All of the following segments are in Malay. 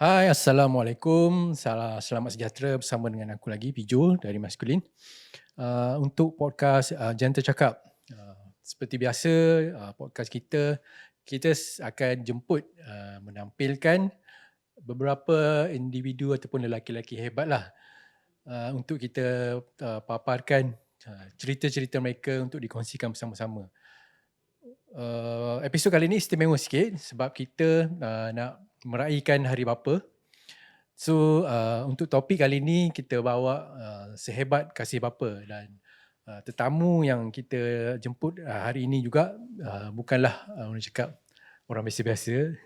Hai, Assalamualaikum. Selamat sejahtera bersama dengan aku lagi, Pijul dari Maskulin. Untuk podcast Gentle Cakap. Seperti biasa, podcast kita akan jemput menampilkan beberapa individu ataupun lelaki-lelaki hebat lah untuk kita paparkan cerita-cerita mereka untuk dikongsikan bersama-sama. Episod kali ini istimewa sikit sebab kita nak meraihkan Hari Bapa. So untuk topik kali ini kita bawa sehebat kasih bapa dan tetamu yang kita jemput hari ini juga bukanlah orang cakap orang biasa-biasa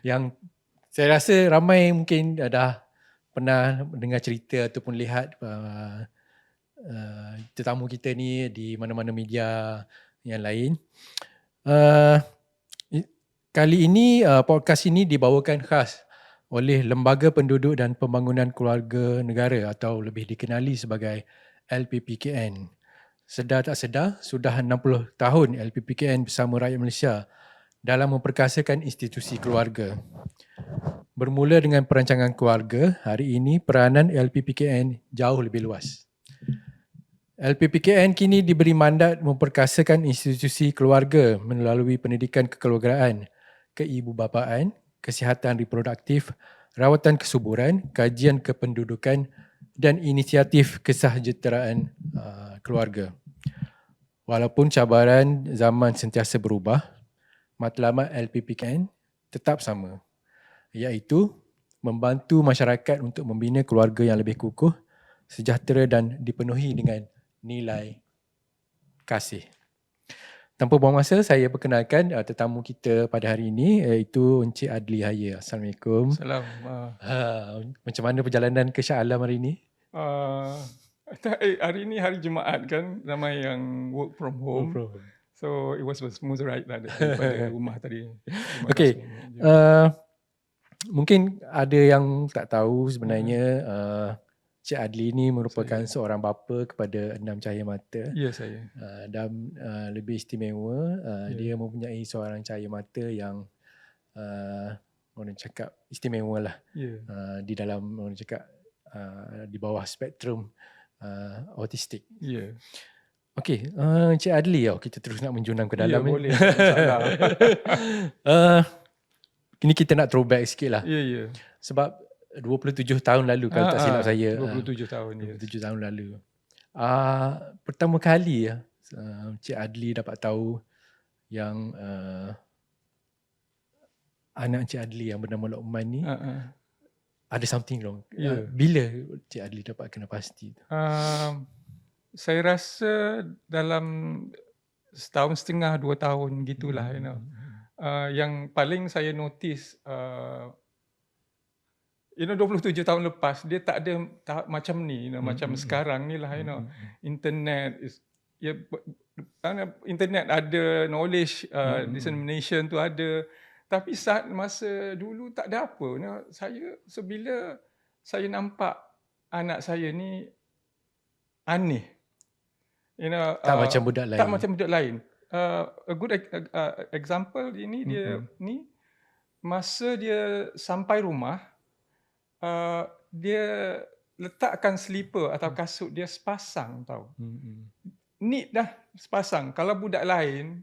yang saya rasa ramai mungkin dah pernah dengar cerita ataupun lihat tetamu kita ni di mana-mana media yang lain. Kali ini podcast ini dibawakan khas oleh Lembaga Penduduk dan Pembangunan Keluarga Negara atau lebih dikenali sebagai LPPKN. Sedar tak sedar, sudah 60 tahun LPPKN bersama rakyat Malaysia dalam memperkasakan institusi keluarga. Bermula dengan perancangan keluarga, hari ini peranan LPPKN jauh lebih luas. LPPKN kini diberi mandat memperkasakan institusi keluarga melalui pendidikan kekeluargaan, keibubapaan, kesihatan reproduktif, rawatan kesuburan, kajian kependudukan dan inisiatif kesahajteraan keluarga. Walaupun cabaran zaman sentiasa berubah, matlamat LPPKN tetap sama, iaitu membantu masyarakat untuk membina keluarga yang lebih kukuh, sejahtera dan dipenuhi dengan nilai kasih. Tanpa buang masa, saya perkenalkan tetamu kita pada hari ini iaitu Encik Adli Haya. Assalamualaikum. Salam. Macam mana perjalanan ke Shah Alam hari ini? Hari ini hari Jumaat kan, ramai yang work from home. So it was a smooth ride lah daripada rumah tadi. Okay. Mungkin ada yang tak tahu sebenarnya Cik Adli ni merupakan seorang bapa kepada 6 cahaya mata. Ya, saya. Dan lebih istimewa, dia mempunyai seorang cahaya mata yang orang cakap istimewa lah. Di dalam orang cakap di bawah spektrum autistik. Ya. Okey, Cik Adli, kita terus nak menjunam ke dalam. Ya, boleh. InsyaAllah. Ini kita nak throwback sikit lah. Ya. Sebab 27 tahun lalu kalau tak silap saya. 27 tahun. 27 tahun lalu. Pertama kali Cik Adli dapat tahu yang anak Cik Adli yang bernama Lokman ni ada something wrong. Bila Cik Adli dapat kena pasti tu? Saya rasa dalam setahun setengah, 2 tahun gitulah, you know. Yang paling saya notice 27 tahun lepas dia tak ada macam ni, macam sekarang ni lah, internet internet ada, knowledge dissemination tu ada, tapi saat masa dulu tak ada apa. Sebila saya nampak anak saya ni aneh, tak macam budak lain. Tak macam budak lain. A good example ini dia ni, masa dia sampai rumah, dia letakkan slipper atau kasut dia sepasang tau. Neat dah sepasang. Kalau budak lain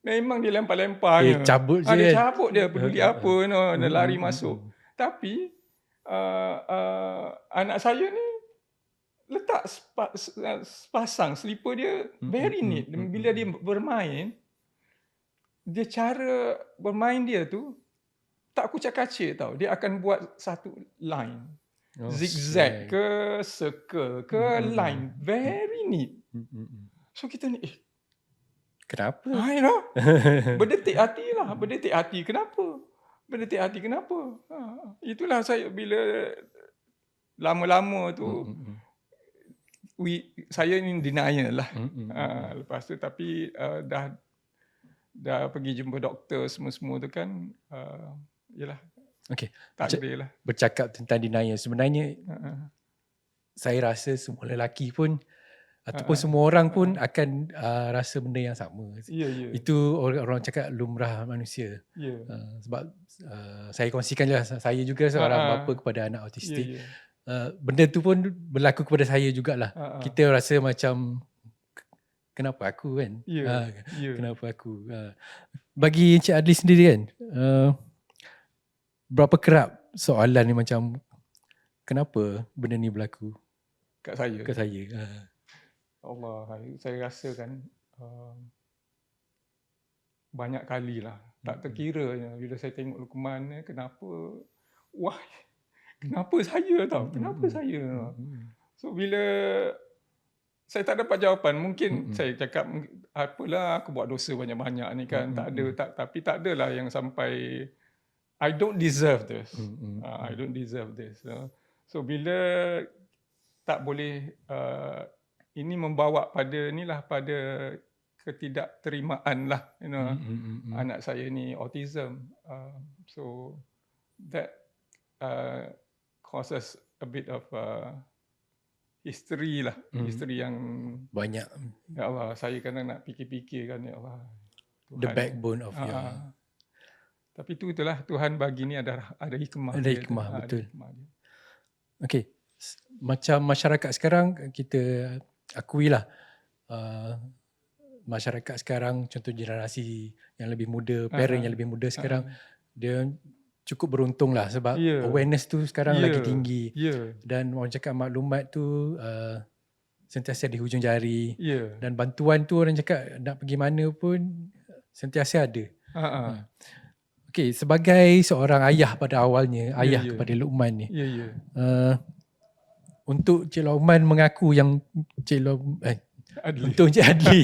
memang dia lempar-lempar je. Cabut je. Dia cabut dia, peduli apa, dia lari masuk. Tapi anak saya ni letak sepasang slipper dia very neat. Bila dia bermain, dia cara bermain dia tu tak kucak-kacir tau. Dia akan buat satu line. Zigzag ke, circle ke, line. Very neat. So kita ni, kenapa? Berdetik hati lah. Berdetik hati kenapa? Itulah saya bila lama-lama tu, saya ni denial lah. Lepas tu tapi dah pergi jumpa doktor semua-semua tu kan, yalah. Okey. Takdir lah. Bercakap tentang denial, sebenarnya saya rasa semua lelaki pun Ataupun Ha. semua orang Ha. pun akan rasa benda yang sama. Ya, ya. Itu orang cakap lumrah manusia. Ya. Sebab saya kongsikan je lah, saya juga seorang bapa kepada anak Ya, autistik. ya. Benda tu pun berlaku kepada saya jugalah. Kita rasa macam kenapa aku kan? Ya, ya. Kenapa aku? Bagi Encik Adli sendiri kan, berapa kerap soalan ni macam kenapa benda ni berlaku Kat saya. ke saya? Allah, saya rasa kan banyak kali lah. Tak terkira bila saya tengok Luqman ni, kenapa saya tau? Kenapa saya? So bila saya tak dapat jawapan, mungkin saya cakap apalah aku buat dosa banyak-banyak ni kan. Tapi tak adalah yang sampai I don't deserve this. I don't deserve this. So bila tak boleh ini membawa pada ketidakterimaan lah, anak saya ni autism. So that causes a bit of history lah, history yang banyak. Ya Allah, saya kadang nak fikir-fikir kan, ya Allah. Tuhan, the backbone of your. Tapi itulah Tuhan bagi ni ada hikmah. Ada hikmah, betul. Ada hikmah dia. Okay, macam masyarakat sekarang kita akuilah, masyarakat sekarang, contoh generasi yang lebih muda, parent yang lebih muda sekarang, dia cukup beruntung lah sebab awareness tu sekarang lagi tinggi. Dan orang cakap maklumat tu sentiasa di hujung jari. Dan bantuan tu orang cakap nak pergi mana pun sentiasa ada. Okay, sebagai seorang ayah pada awalnya, ayah kepada Luqman ni, untuk Cik Luqman mengaku yang untuk Encik Adli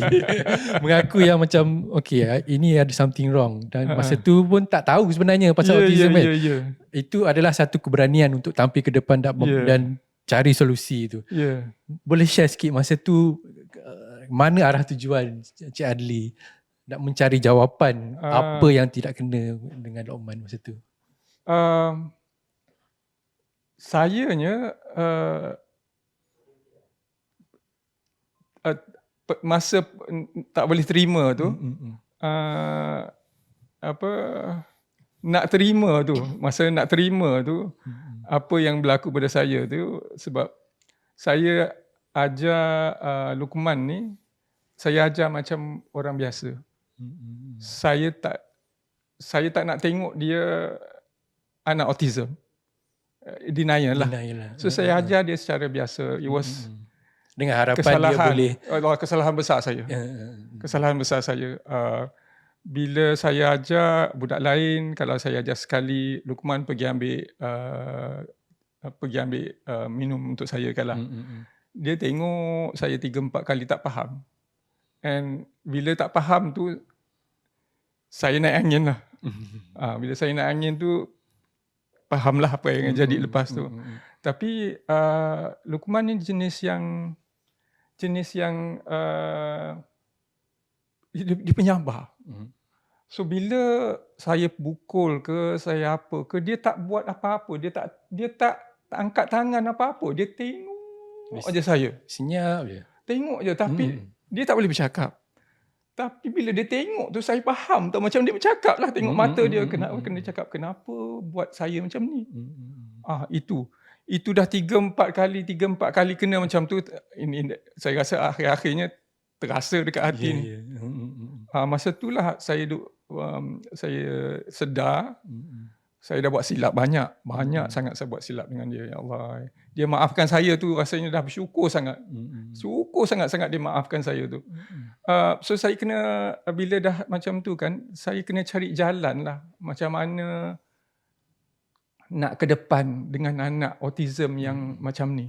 mengaku yang macam okay, ini ada something wrong, dan masa tu pun tak tahu sebenarnya pasal autism kan. Itu adalah satu keberanian untuk tampil ke depan dan cari solusi tu. Boleh share sikit masa tu mana arah tujuan Encik Adli nak mencari jawapan apa yang tidak kena dengan Luqman masa tu? Sayanya masa tak boleh terima tu, nak terima tu, masa nak terima tu, apa yang berlaku pada saya tu, sebab saya ajar Luqman ni, saya ajar macam orang biasa. Saya tak nak tengok dia anak autism. Denial lah. So saya ajar dia secara biasa. It was dengan harapan dia boleh. Kesalahan besar saya. Kesalahan besar saya. Bila saya ajar budak lain, kalau saya ajar sekali, Luqman pergi ambil minum untuk saya kan lah. Dia tengok saya 3-4 kali tak faham. And bila tak faham tu, saya naik angin lah. Bila saya naik angin tu, fahamlah apa yang jadi lepas tu. Tapi Luqman ni jenis yang dia penyabar. So bila saya pukul ke, saya apa ke, dia tak buat apa-apa. Dia tak angkat tangan apa-apa. Dia tengok aja saya. Senyap je. Tengok je, tapi dia tak boleh bercakap. Tapi bila dia tengok tu, saya faham tau, macam dia bercakap lah. Tengok mata dia, kena cakap, kenapa buat saya macam ni? Itu dah 3-4 kali kena macam tu. Ini saya rasa akhir-akhirnya terasa dekat hati ni. Masa itulah saya sedar, saya dah buat silap banyak sangat saya buat silap dengan dia. Ya Allah, dia maafkan saya tu, rasanya dah bersyukur sangat. Syukur sangat-sangat dia maafkan saya tu. So saya kena, bila dah macam tu kan, saya kena cari jalan lah, macam mana nak ke depan dengan anak autism yang macam ni.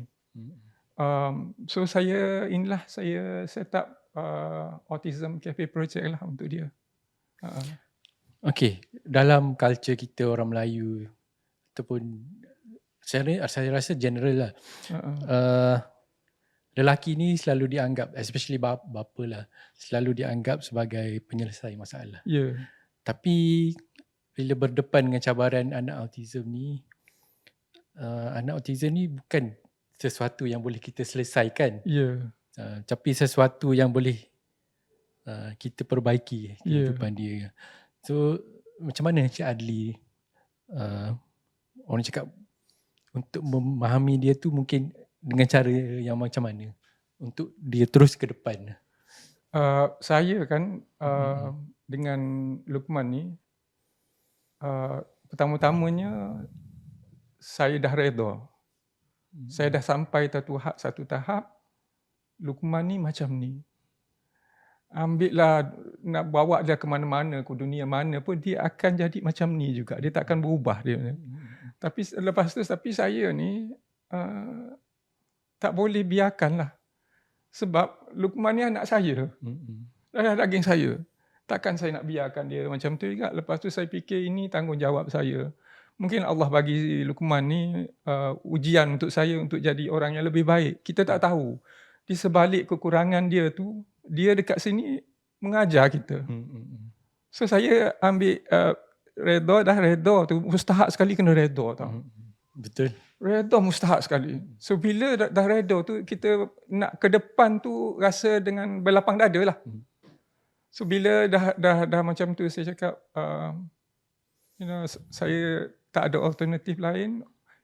So saya set up Autism Cafe Project lah untuk dia. Okay, dalam culture kita orang Melayu ataupun saya rasa general lah, lelaki ni selalu dianggap, especially bapa lah, selalu dianggap sebagai penyelesai masalah. Tapi bila berdepan dengan cabaran anak autism ni, anak autism ni bukan sesuatu yang boleh kita selesaikan. Tapi sesuatu yang boleh kita perbaiki Ya. kehidupan dia. So macam mana Encik Adli, orang cakap untuk memahami dia tu mungkin dengan cara yang macam mana untuk dia terus ke depan? Saya kan dengan Luqman ni, pertama-tamanya saya dah redha. Saya dah sampai satu tahap, Luqman ni macam ni. Ambillah, nak bawa dia ke mana-mana, ke dunia mana pun dia akan jadi macam ni juga. Dia tak akan berubah dia. Tapi lepas tu, saya ni tak boleh biarkanlah. Sebab Luqman ni anak saya. Darah daging saya. Takkan saya nak biarkan dia macam tu juga. Lepas tu saya fikir ini tanggungjawab saya. Mungkin Allah bagi Luqman ni ujian untuk saya untuk jadi orang yang lebih baik. Kita tak tahu. Di sebalik kekurangan dia tu, dia dekat sini mengajar kita. So saya ambil dah redha tu. Mustahak sekali kena redha tau. Betul. Redha mustahak sekali. So bila dah redha tu, kita nak ke depan tu rasa dengan berlapang dada lah. So bila dah macam tu, saya cakap saya tak ada alternatif lain.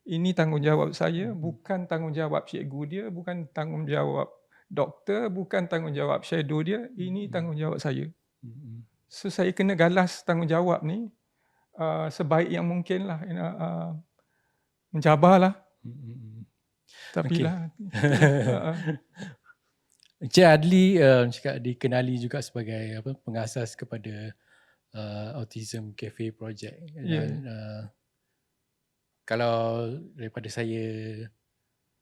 Ini tanggungjawab saya, bukan tanggungjawab cikgu dia, bukan tanggungjawab doktor, bukan tanggungjawab shadow dia. Ini tanggungjawab saya. So saya kena galas tanggungjawab ni sebaik yang mungkin lah. Mencabarlah. Tapi lah. Encik Adli cakap dikenali juga sebagai pengasas kepada Autism Cafe Project. Dan kalau daripada saya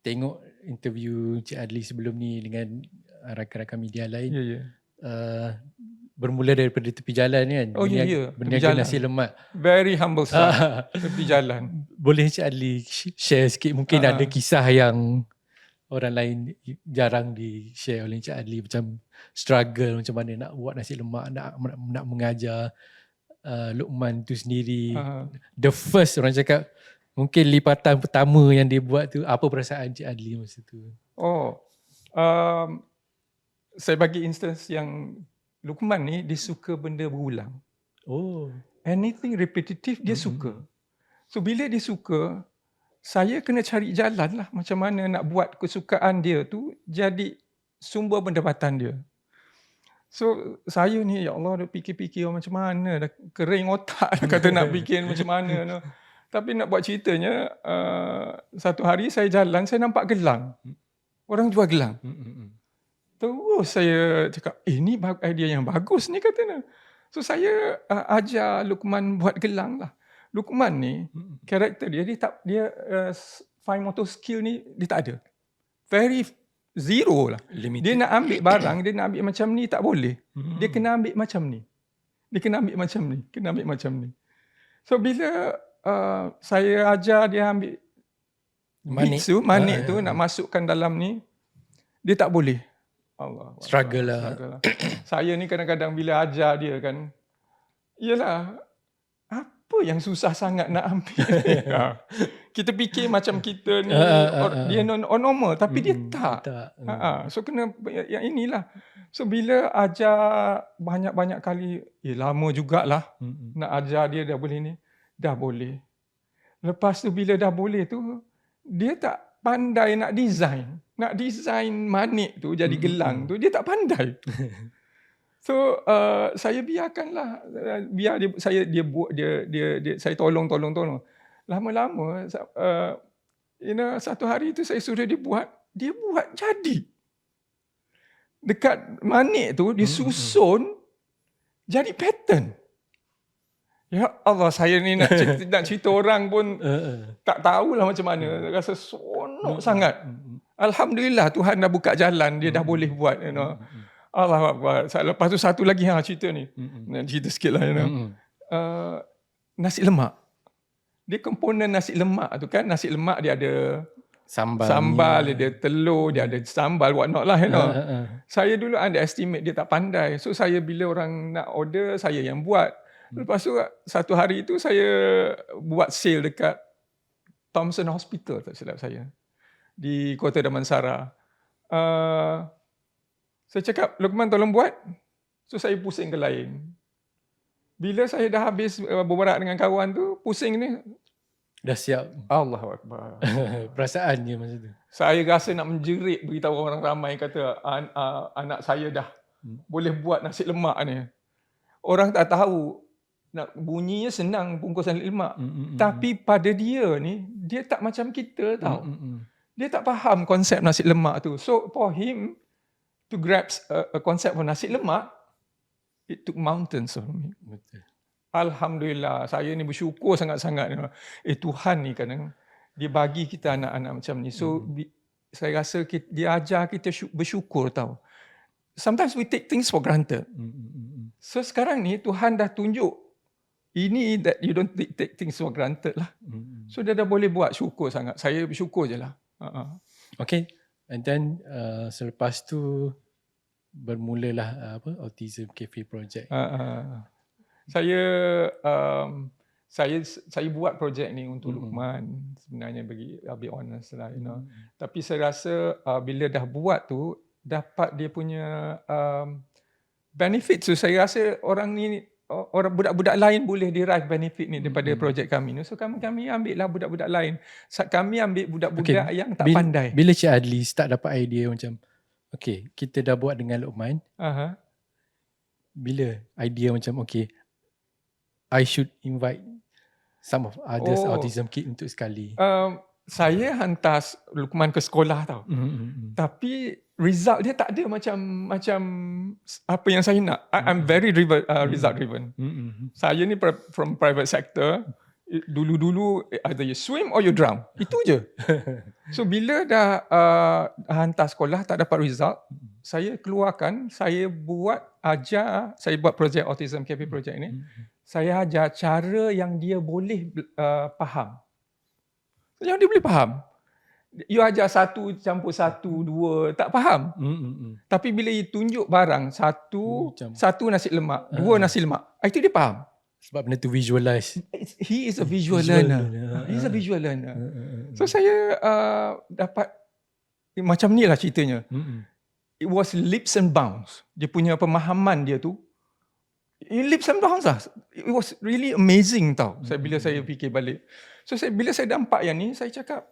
tengok interview Encik Adli sebelum ni dengan rakan-rakan media lain, bermula daripada tepi jalan kan, berniaga nasi lemak. Very humble start. Tepi jalan. Boleh Encik Adli share sikit, mungkin ada kisah yang orang lain jarang di-share oleh Encik Adli, macam struggle macam mana nak buat nasi lemak, nak mengajar Luqman tu sendiri. The first, orang cakap mungkin lipatan pertama yang dia buat tu, apa perasaan Encik Adli masa tu? Saya bagi instance yang Luqman ni, dia suka benda berulang. Anything repetitive, dia suka. So bila dia suka, saya kena cari jalan lah macam mana nak buat kesukaan dia tu jadi sumber pendapatan dia. So saya ni, ya Allah, dah fikir-fikir macam mana, dah kering otak kata nak fikir macam mana. Tapi nak buat ceritanya, satu hari saya jalan, saya nampak gelang. Orang jual gelang. Terus saya cakap, ni idea yang bagus ni katanya. So saya ajar Luqman buat gelang lah. Luqman ni, karakter dia fine motor skill ni, dia tak ada. Very zero lah. Limited. Dia nak ambil barang, dia nak ambil macam ni, tak boleh. Dia kena ambil macam ni. Dia kena ambil macam ni. Kena ambil macam ni. So bila saya ajar dia ambil manik tu nak masukkan dalam ni, dia tak boleh. Allah. Struggle lah. Saya ni kadang-kadang bila ajar dia kan, yelah, apa yang susah sangat nak ambil. Kita fikir macam kita ni, dia normal, tapi dia tak. So kena yang inilah. So bila ajar banyak-banyak kali, lama jugalah nak ajar dia dah boleh ni. Dah boleh. Lepas tu bila dah boleh tu, dia tak pandai nak design. Nak design manik tu jadi gelang tu, dia tak pandai. So saya biarkanlah, biar dia buat, saya tolong. Lama-lama satu hari tu saya suruh dia buat jadi. Dekat manik tu dia susun jadi pattern. Ya Allah, saya ni nak cerita orang pun tak tahulah macam mana. Rasa seronok sangat. Alhamdulillah Tuhan dah buka jalan, dia dah boleh buat. Allah Akbar. Lepas tu satu lagi cerita ni. Nak cerita sikit lah. Nasi lemak. Dia komponen nasi lemak tu kan. Nasi lemak dia ada sambal, dia ada telur, dia ada sambal, what not lah. Saya dulu underestimate, dia tak pandai. So saya bila orang nak order, saya yang buat. Lepas tu satu hari tu saya buat sale dekat Thomson Hospital, tak silap saya, di Kota Damansara. Saya cakap, Luqman tolong buat. So saya pusing ke lain. Bila saya dah habis berborak dengan kawan tu, pusing ni, Dah siap. Allahu Akbar. Perasaan je masa tu. Saya rasa nak menjerit beritahu orang ramai, kata anak saya dah boleh buat nasi lemak ni. Orang tak tahu, nak bunyinya senang bungkusan lemak. Tapi pada dia ni, dia tak macam kita tau. Dia tak faham konsep nasi lemak tu. So for him to grasp a concept of nasi lemak, it took mountains of me. Betul. Alhamdulillah, saya ni bersyukur sangat-sangat. Tuhan ni kadang dia bagi kita anak-anak macam ni. So saya rasa dia ajar kita bersyukur tau. Sometimes we take things for granted. So sekarang ni Tuhan dah tunjuk ini that you don't take things for granted lah. So dia dah boleh buat, syukur sangat. Saya bersyukur je lah. Okay. And then selepas tu bermulalah Autism Cafe Project. Saya buat projek ni untuk Luqman sebenarnya, bagi I'll be honest lah, Tapi saya rasa bila dah buat tu, dapat dia punya benefit tu, saya rasa orang budak-budak lain boleh derive benefit ni daripada projek kami ni. So kami ambil lah budak-budak lain. Kami ambil budak-budak yang tak pandai. Bila Cik Adli start dapat idea macam, okay, kita dah buat dengan Luqman. Bila idea macam, okay, I should invite some of others autism kid untuk sekali. Saya hantar Luqman ke sekolah tau. Tapi result dia tak ada macam apa yang saya nak. I'm very result driven. Saya ni from private sector. Dulu-dulu either you swim or you drown. Itu je. So bila dah hantar sekolah tak dapat result, saya keluarkan, saya buat projek Autism Cafe project ni. Saya ajar cara yang dia boleh faham. Yang dia boleh faham. You ajar 1 campur 1, 2, tak faham. Tapi bila you tunjuk barang, satu nasi lemak, 2 nasi lemak, itu dia faham. Sebab benda tu visualize. He is a visual learner. He's a visual learner. So saya dapat macam ni lah ceritanya. It was leaps and bounds. Dia punya pemahaman dia tu, leaps and bounds lah. It was really amazing tau. Bila saya fikir balik. So bila saya nampak yang ni, saya cakap,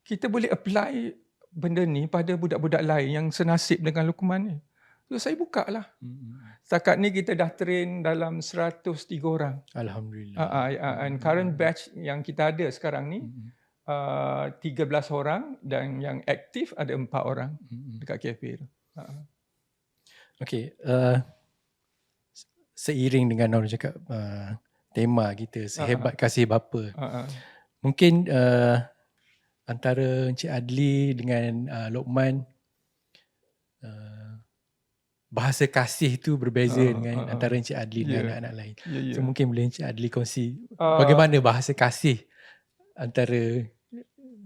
kita boleh apply benda ni pada budak-budak lain yang senasib dengan Luqman ni. So saya buka lah. Setakat ni kita dah train dalam 103 orang. Alhamdulillah. And current batch yang kita ada sekarang ni, 13 orang, dan yang aktif ada 4 orang dekat kafe tu. Okay. Seiring dengan orang cakap tema kita, sehebat kasih bapa. Mungkin antara Encik Adli dengan Luqman, bahasa kasih tu berbeza dengan antara Encik Adli dengan anak-anak lain. So mungkin boleh Encik Adli kongsi bagaimana bahasa kasih antara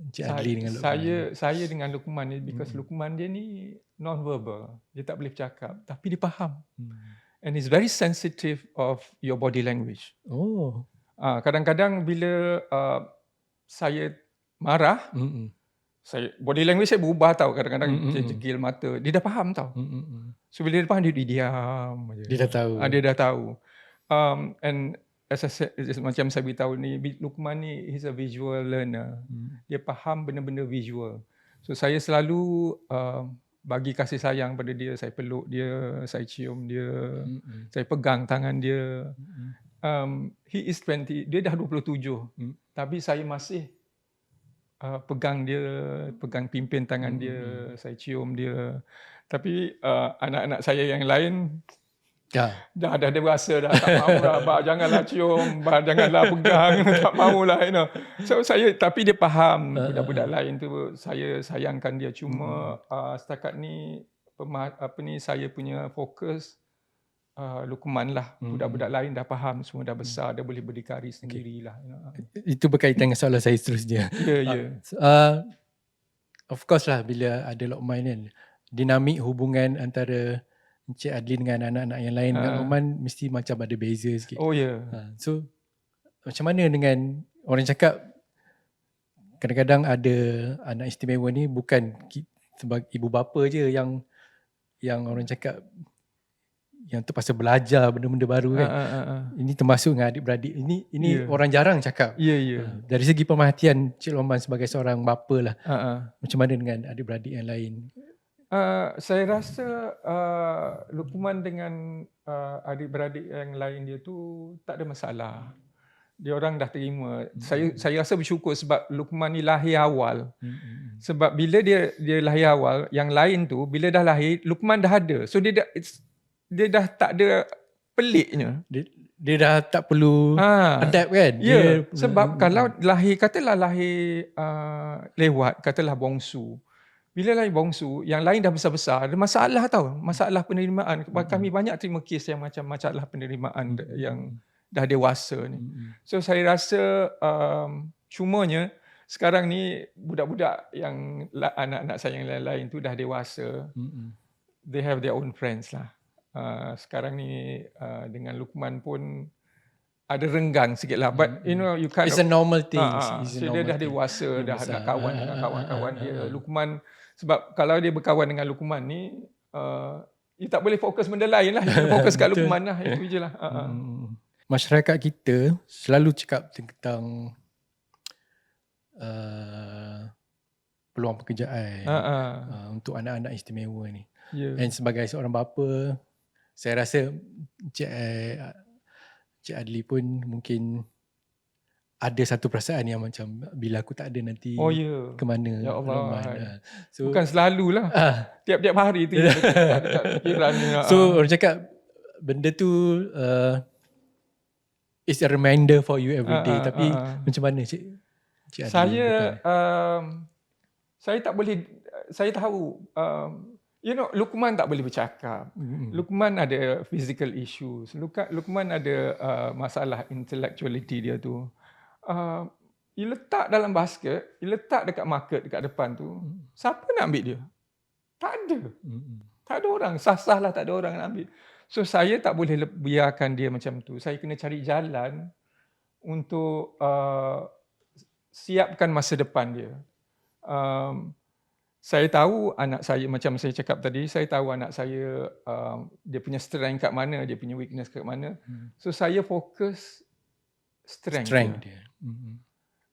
Encik Adli dengan Luqman. Saya dengan Luqman ni, because Luqman dia ni non-verbal. Dia tak boleh bercakap, tapi dia faham. And he's very sensitive of your body language. Kadang-kadang bila saya marah, saya body language saya berubah tau. Kadang-kadang dia jegil mata. Dia dah faham tau. So bila dia faham, dia diam. Dia dah tahu. Dia dah tahu. And as I said, macam saya beritahu ni, Luqman ni, he's a visual learner. Dia faham benda-benda visual. So saya selalu bagi kasih sayang pada dia. Saya peluk dia, saya cium dia, saya pegang tangan dia. He is 20, dia dah 27. Tapi saya masih pegang dia, pegang pimpin tangan dia, saya cium dia. Tapi anak-anak saya yang lain dah ada rasa dah, tak maulah, janganlah cium, janganlah pegang, tak maulah, So tapi dia faham budak-budak lain tu, saya sayangkan dia. Cuma setakat ni saya punya fokus Luqman lah. Budak-budak lain dah faham, semua dah besar, dah boleh berdikari sendirilah. Itu berkaitan dengan soalan saya seterusnya. Of course lah, bila ada Luqman kan, dinamik hubungan antara Encik Adli dengan anak-anak yang lain dengan Luqman mesti macam ada beza sikit. So macam mana dengan orang cakap kadang-kadang ada anak istimewa ni bukan sebab ibu bapa je yang yang orang cakap yang tu pasal belajar benda-benda baru kan. Ini termasuk dengan adik-beradik. Ini orang jarang cakap. Dari segi pemerhatian Cik Lomban sebagai seorang bapa lah. Macam mana dengan adik-beradik yang lain? Saya rasa Luqman dengan adik-beradik yang lain dia tu tak ada masalah. Dia orang dah terima. Saya rasa bersyukur sebab Luqman ni lahir awal. Sebab bila dia lahir awal, yang lain tu bila dah lahir, Luqman dah ada. So dia dah tak ada peliknya. Dia dah tak perlu adapt kan? Ya, sebab kalau katalah lahir lewat, katalah bongsu. Bila lahir bongsu, yang lain dah besar-besar, ada masalah tau. Masalah penerimaan. Kami banyak terima kes yang macam masalah penerimaan yang dah dewasa ni. So saya rasa cumanya sekarang ni budak-budak yang anak-anak saya yang lain-lain tu dah dewasa. They have their own friends lah. Sekarang ni dengan Luqman pun ada renggang sikit lah. But you can't... It's a normal thing. So dia dah dewasa, dah nak kawan dengan kawan-kawan dia. Luqman, sebab kalau dia berkawan dengan Luqman ni, you tak boleh fokus benda lain lah. You fokus kat Luqman lah. Itu je lah. Masyarakat kita selalu cakap tentang peluang pekerjaan untuk anak-anak istimewa ni. Dan sebagai seorang bapa, saya rasa Cik Adli pun mungkin ada satu perasaan yang macam bila aku tak ada nanti ke mana. Ya Allah. So, bukan selalulah. Tiap-tiap hari tu ada fikiran. So orang cakap benda tu it's a reminder for you every day. Tapi macam mana Cik Adli? Saya tak boleh, saya tahu Luqman tak boleh bercakap. Luqman ada physical issues. Luqman ada masalah intellectuality dia tu. You letak dalam basket, you letak dekat market dekat depan tu, siapa nak ambil dia? Tak ada. Tak ada orang. Sah-sah lah tak ada orang nak ambil. So saya tak boleh biarkan dia macam tu. Saya kena cari jalan untuk siapkan masa depan dia. Saya tahu anak saya, macam saya cakap tadi, saya tahu anak saya dia punya strength kat mana, dia punya weakness kat mana. So saya fokus strength dia.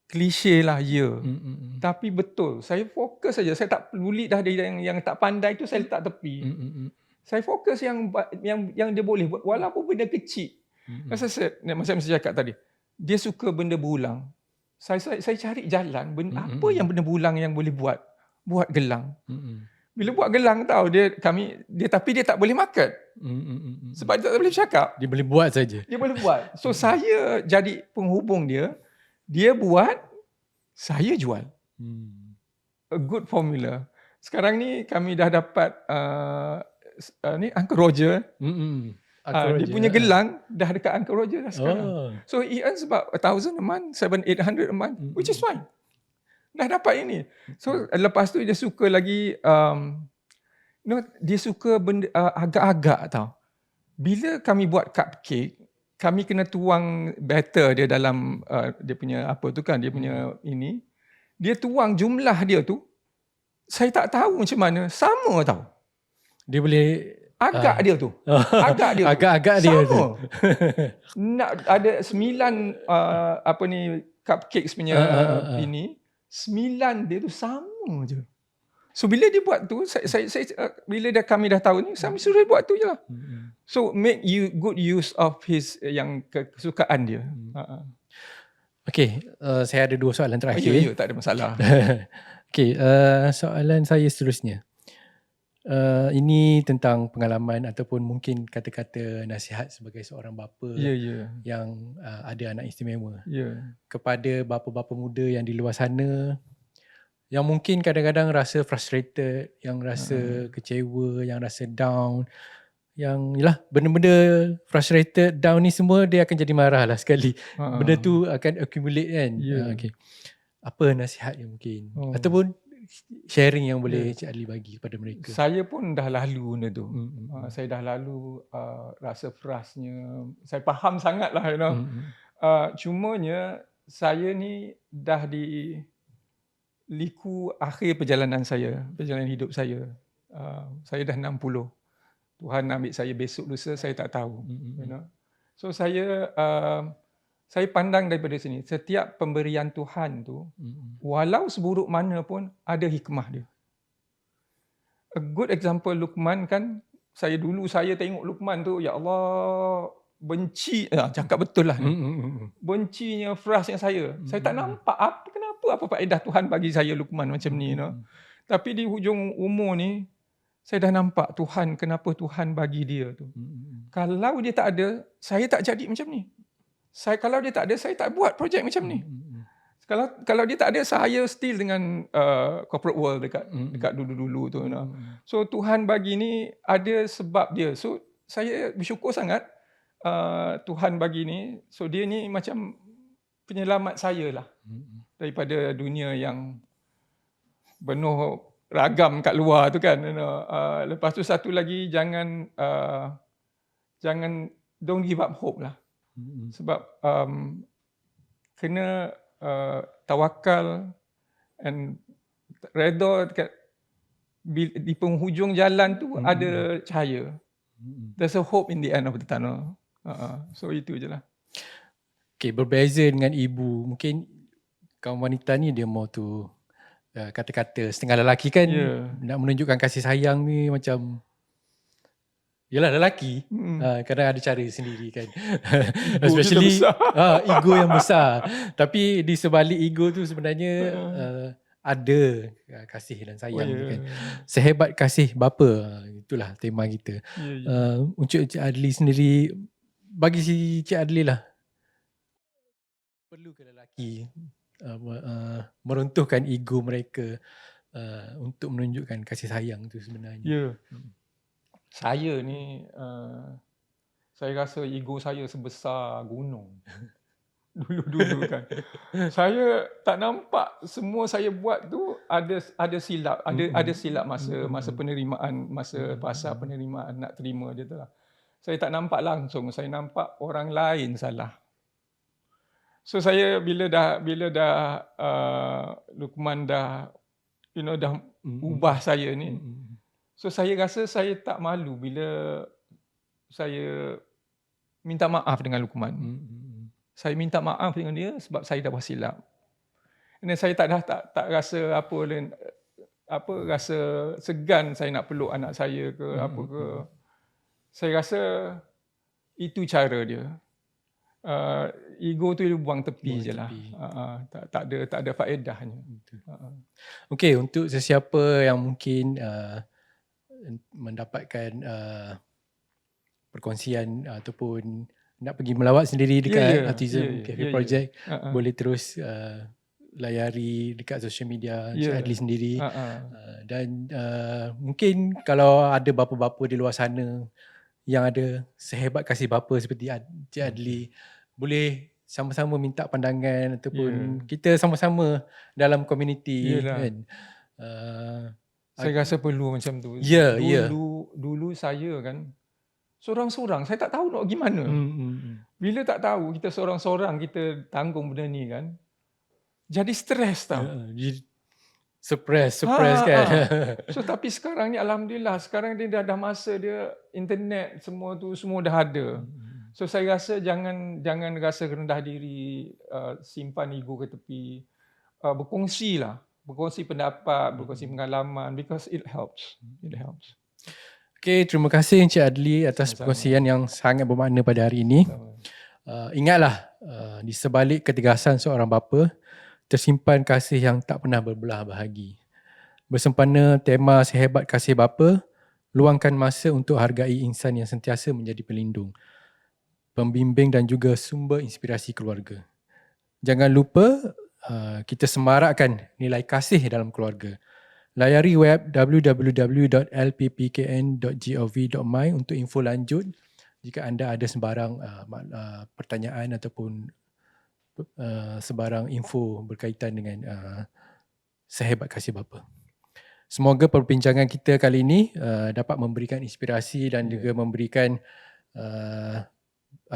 Klise lah, tapi betul. Saya fokus saja. Saya tak peduli dah dia yang tak pandai tu, saya letak tepi. Saya fokus yang dia boleh buat, walaupun benda kecil. Macam saya cakap tadi, dia suka benda berulang. Saya cari jalan, apa yang benda berulang yang boleh buat gelang. Bila buat gelang tahu tapi dia tak boleh market. Sebab dia tak boleh cakap. Dia boleh buat saja. Dia boleh buat. So saya jadi penghubung dia. Dia buat, saya jual. A good formula. Sekarang ni kami dah dapat Uncle Roger. Dia punya gelang dah dekat Uncle Roger dah sekarang. So he earns about 1,000 a month, 700-800 a month, which is fine. Dah dapat ini. So lepas tu dia suka lagi dia suka benda agak-agak tau. Bila kami buat cupcake, kami kena tuang batter dia dalam dia punya apa tu kan, dia punya ini. Dia tuang jumlah dia tu, saya tak tahu macam mana, sama tau. Dia boleh agak dia tu. Agak-agak dia tu. Nak ada 9 cupcakes punya ini. 9 dia tu sama je. So bila dia buat tu, saya bila kami dah tahu ni, saya suruh dia buat tu je lah. So make good use of his yang kesukaan dia. Okay, saya ada 2 soalan terakhir. Ya, tak ada masalah. Okay, soalan saya seterusnya. Ini tentang pengalaman ataupun mungkin kata-kata nasihat sebagai seorang bapa yang ada anak istimewa. Kepada bapa-bapa muda yang di luar sana yang mungkin kadang-kadang rasa frustrated, yang rasa kecewa, yang rasa down, yang yalah benda-benda frustrated, down ni semua dia akan jadi marah lah sekali. Benda tu akan accumulate kan. Okay. Apa nasihat yang mungkin ataupun sharing yang boleh Cik Adli bagi kepada mereka? Saya pun dah lalu benda tu. Saya dah lalu rasa frustnya. Saya faham sangat lah, cumanya saya ni dah di liku akhir perjalanan hidup saya. Saya dah 60. Tuhan ambil saya besok lusa, saya tak tahu. You know. So saya pandang daripada sini, setiap pemberian Tuhan tu, walau seburuk mana pun ada hikmah dia. A good example Luqman kan, saya tengok Luqman tu, ya Allah, benci, cakap betul lah ni. Bencinya frasnya saya. Saya tak nampak apa faedah Tuhan bagi saya Luqman macam ni, you know. Tapi di hujung umur ni, saya dah nampak kenapa Tuhan bagi dia tu. Kalau dia tak ada, saya tak jadi macam ni. Kalau dia tak ada, saya tak buat projek macam ni. Kalau dia tak ada, saya still dengan corporate world dekat dulu-dulu tu. You know. So Tuhan bagi ni ada sebab dia. So saya bersyukur sangat Tuhan bagi ni. So dia ni macam penyelamat saya lah daripada dunia yang penuh ragam kat luar tu kan. You know. Lepas tu satu lagi, jangan don't give up hope lah. Sebab kena tawakal and redha dekat di penghujung jalan tu ada cahaya. There's a hope in the end of the tunnel. So itu je lah. Okay, berbeza dengan ibu, mungkin kaum wanita ni dia mau tu kata-kata setengah lelaki kan, nak menunjukkan kasih sayang ni macam yelah lelaki, kadang ada cara sendiri kan. Especially ego yang besar. Tapi di sebalik ego tu sebenarnya ada kasih dan sayang tu kan. Sehebat kasih bapa, itulah tema kita. Untuk Cik Adli sendiri, bagi si Cik Adli lah, perlu ke lelaki meruntuhkan ego mereka untuk menunjukkan kasih sayang tu sebenarnya? Saya ni, saya rasa ego saya sebesar gunung. Dulu-dulu kan. Saya tak nampak semua saya buat tu ada silap. Ada silap masa penerimaan, masa fasa penerimaan nak terima dia tu lah. Saya tak nampak langsung, saya nampak orang lain salah. So saya bila dah Luqman dah dah ubah saya ni. So saya rasa saya tak malu bila saya minta maaf dengan Luqman. Saya minta maaf dengan dia sebab saya dah buat silap. Dan saya tak rasa rasa segan saya nak peluk anak saya ke apa ke. Saya rasa itu cara dia. Ego tu dia buang tepi je lah. Tak ada faedahnya. Okey, untuk sesiapa yang mungkin mendapatkan perkongsian ataupun nak pergi melawat sendiri dekat Autism Cafe Project, boleh terus layari dekat social media Cik Adli sendiri. Dan mungkin kalau ada bapa-bapa di luar sana yang ada sehebat kasih bapa seperti Cik Adli, boleh sama-sama minta pandangan ataupun kita sama-sama dalam komuniti kan. Saya rasa perlu macam tu. Dulu saya kan sorang-sorang, saya tak tahu nak pergi mana. Bila tak tahu, kita sorang-sorang, kita tanggung benda ni kan, jadi stres tau. Suppress kan. So tapi sekarang ni alhamdulillah, sekarang dia dah masa dia internet semua tu semua dah ada. So saya rasa jangan rasa rendah diri, simpan ego ke tepi. Berkongsi pendapat, berkongsi pengalaman, because it helps. Okay, terima kasih Encik Adli atas perkongsian yang sangat bermakna pada hari ini. Ingatlah, di sebalik ketegasan seorang bapa, tersimpan kasih yang tak pernah berbelah bahagi. Bersempena tema sehebat kasih bapa, luangkan masa untuk hargai insan yang sentiasa menjadi pelindung, pembimbing dan juga sumber inspirasi keluarga. Jangan lupa kita semarakkan nilai kasih dalam keluarga. Layari web www.lppkn.gov.my untuk info lanjut jika anda ada sebarang pertanyaan ataupun sebarang info berkaitan dengan sehebat kasih bapa. Semoga perbincangan kita kali ini dapat memberikan inspirasi dan juga memberikan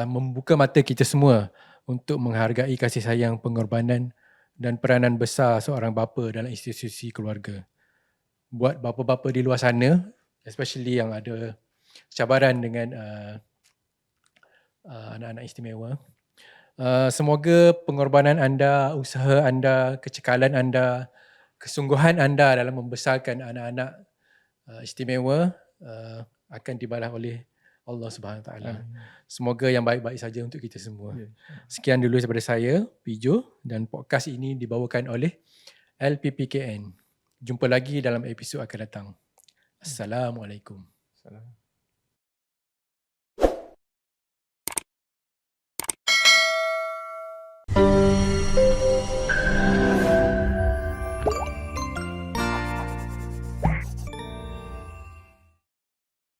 membuka mata kita semua untuk menghargai kasih sayang, pengorbanan dan peranan besar seorang bapa dalam institusi keluarga. buat bapa-bapa di luar sana, especially yang ada cabaran dengan anak-anak istimewa. Semoga pengorbanan anda, usaha anda, kecekalan anda, kesungguhan anda dalam membesarkan anak-anak istimewa akan dibalas oleh Allah Subhanahu Wa Taala. Semoga yang baik-baik saja untuk kita semua. Sekian dulu daripada saya, Pijo, dan podcast ini dibawakan oleh LPPKN. Jumpa lagi dalam episod akan datang. Assalamualaikum. Salam.